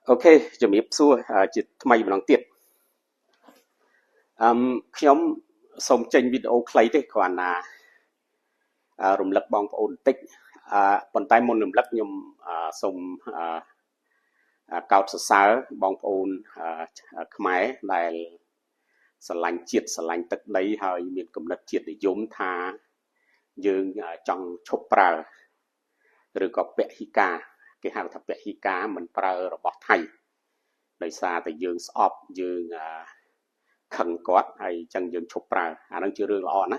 Ok, chuẩn bị xua chỉ thay bằng tiết. Nhóm xong trên video clay đấy còn là rung lắc bong ổn tích. Còn tay môn rung lắc nhóm xong cao sở sá bong ổn khmái là lành chiết lành tức đấy hơi miền cầm đất chiết để giống tha dương trong chốt prà rồi có bẹ hi ca cái hàng thập bẹ hi ca mình prà rồi bỏ thay đời xa thì dương sọp dương khẩn quát hay chân dương chụp ra đang chưa rương lo nè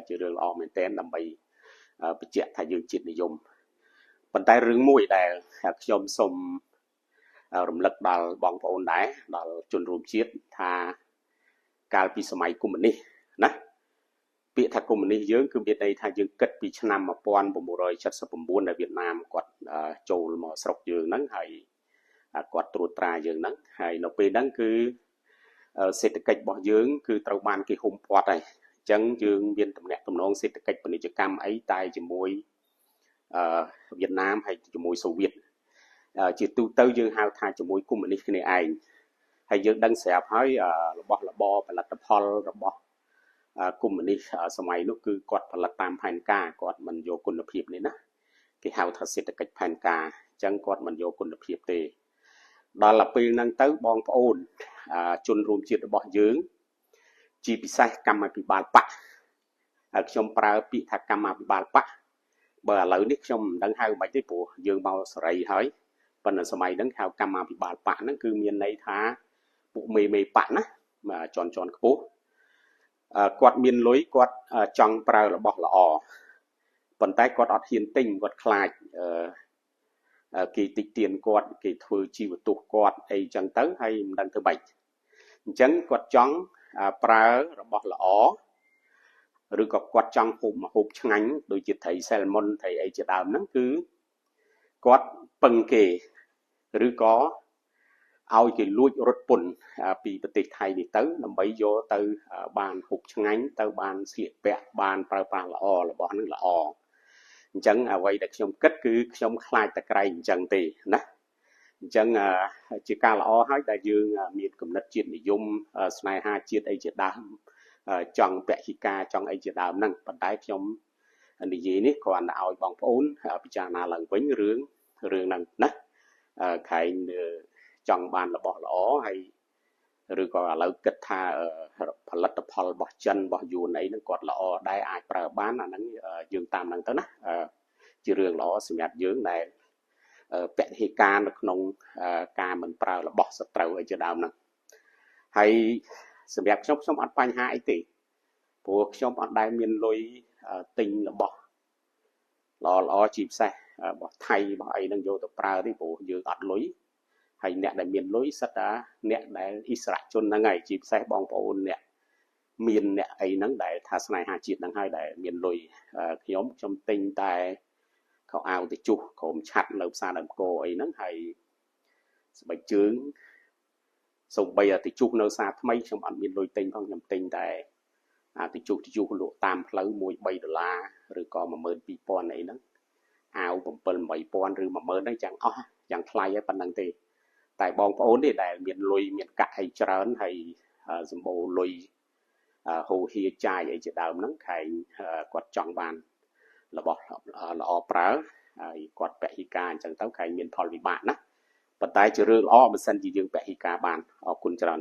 chưa rương lo mình tên làm bay bị chết thay dương chít để dùng bàn tay rương mũi đè hạt nhôm sôm rầm lật đào bong ổn đáy đào chuẩn rùm chiết tha cao pi sớm của mình đi nè bị thằng của mình đi dưới cứ biết đây thay dương cất pi năm mà pon bộ rồi chất sập buôn ở Việt Nam quạt trầu mà sọc dương nắng hay quạt trượt tra dương nắng hay nó pe nắng cứเศรษฐកិច្ចរបស់យើងគឺត្រូវបានគេហុំព័ទ្ធហើយអញ្ចឹងយើងមានតំណែងតំណងសេដ្ឋកិច្ចពាណិជ្ជកម្មអីតែជាមួយវៀតណាមហើយជាមួយសូវៀតជាទូទៅយើងហៅថាជាមួយកុម្មុយនីសគ្នាឯងហើយយើងដឹងស្រាប់ហើយរបស់របរផលិតផលរបស់កុម្មុយនីសសម័យនោះគឺគាត់ផលិតតាមផែនការគាត់មិនយកគុណភាពនេះណាគេហៅថាសេដ្ឋកិច្ចផែនការអញ្ចឹងគាត់មិនយកគុណភាពទេដល់ពេលហ្នឹងទៅបងប្អូនជនរួមជាតិរបស់យើងជាពិសេសកម្មាភិបាលបកហើយខ្ញុំប្រើពាក្យថាកម្មាភិបាលបកបើឥឡូវនេះខ្ញុំមិនដឹងហៅមិនទេព្រោះយើងមកសេរីហើយប៉ុន្តែសម័យហ្នឹងហៅកម្មាភិបាលបកហ្នឹងគឺមានន័យថាពួកមេបកណាជន់ខ្ពស់គាត់មានលុយគាត់ចង់ប្រើរបស់ល្អប៉ុន្តែគាត់អត់ហ៊ានទិញគាត់ខ្លាចគេតិចទៀនគាត់គេធ្វើជីវទុះគាត់អីចឹងទៅហើយមិនដឹងធ្វើម៉េចអញ្ចឹងគាត់ចង់ប្រើរបស់ល្អឬក៏គាត់ចង់ហូបម្ហូបឆ្ងាញ់ដូចជាត្រី salmon ត្រីអីជាដើមហ្នឹងគឺគាត់ពឹងគេឬក៏ឲ្យគេលួចរត់ពន្ធពីប្រទេសថៃនេះទៅដើម្បីយកទៅបានហូបឆ្ងាញ់ទៅបានស្លៀកពាក់បានប្រើប្រាស់ល្អរបស់ហ្នឹងល្អអញ្ចឹងអ្វីដែលខ្ញុំគិតគឺខ្ញុំខ្លាចតែក្រែងអញ្ចឹងទេណាអញ្ចឹងជាការល្អហើយដែលយើងមានគំនិតជាតិនិយមស្នេហាជាតិអីជាដើមចង់ពហិការចង់អីជាដើមហ្នឹងប៉ុន្តែខ្ញុំនិយាយនេះគ្រាន់តែឲ្យបងប្អូនពិចារណាឡើងវិញរឿងហ្នឹងណាខែងចង់បានរបស់ល្អហើយឬក៏ឥឡូវគិតថាផលិតផលរបស់ចិនរបស់យួនអីហ្នឹងគាត់ល្អដែរអាចប្រើបានអាហ្នឹងយើងតាមហ្នឹងទៅណាជារឿងល្អសម្រាប់យើងដែលពហិការនៅក្នុងការមិនប្រើរបស់សត្រូវអីជាដើមហ្នឹងហើយសម្រាប់ខ្ញុំអត់បញ្ហាអីទេព្រោះខ្ញុំអត់ដែលមានលុយទិញរបស់ល្អជាពិសេសរបស់ថៃរបស់អីហ្នឹងយកទៅប្រើទេព្រោះយើងអត់លុយហើយអ្នកដែលមានលុយសិតតាអ្នកដែលអិសរាជជនហ្នឹងហើយជាពិសេសបងប្អូនអ្នកមានអ្នកអីហ្នឹងដែលថាស្នេហាជាតិហ្នឹងហើយដែលមានលុយខ្ញុំទិញតែខោអាវទៅជុះក្រុមឆាត់នៅផ្សារដើមគោអីហ្នឹងហើយស្បែកជើងសូម្បីតែជុះនៅផ្សារថ្មីខ្ញុំអត់មានលុយទិញផងខ្ញុំទិញតែទៅជុះលក់តាមផ្លូវ$1-3ឬក៏12000អីហ្នឹងអាវ7-8000ឬ10000ហ្នឹងchẳngអស់យ៉ាងថ្លៃហើយប៉ុណ្្នឹងទេតែបងប្អូននេះដែលមានលុយមានកាក់អីច្រើនហើយសម្បូរលុយហូរហៀចាយអីជាដើមហ្នឹងខែងគាត់ចង់បានរបស់ល្អប្រើហើយគាត់ពហិការអញ្ចឹងទៅខែងមានផលវិបាកណាប៉ុន្តែជារឿងល្អបើសិនជាយើងពហិការបានអរគុណច្រើន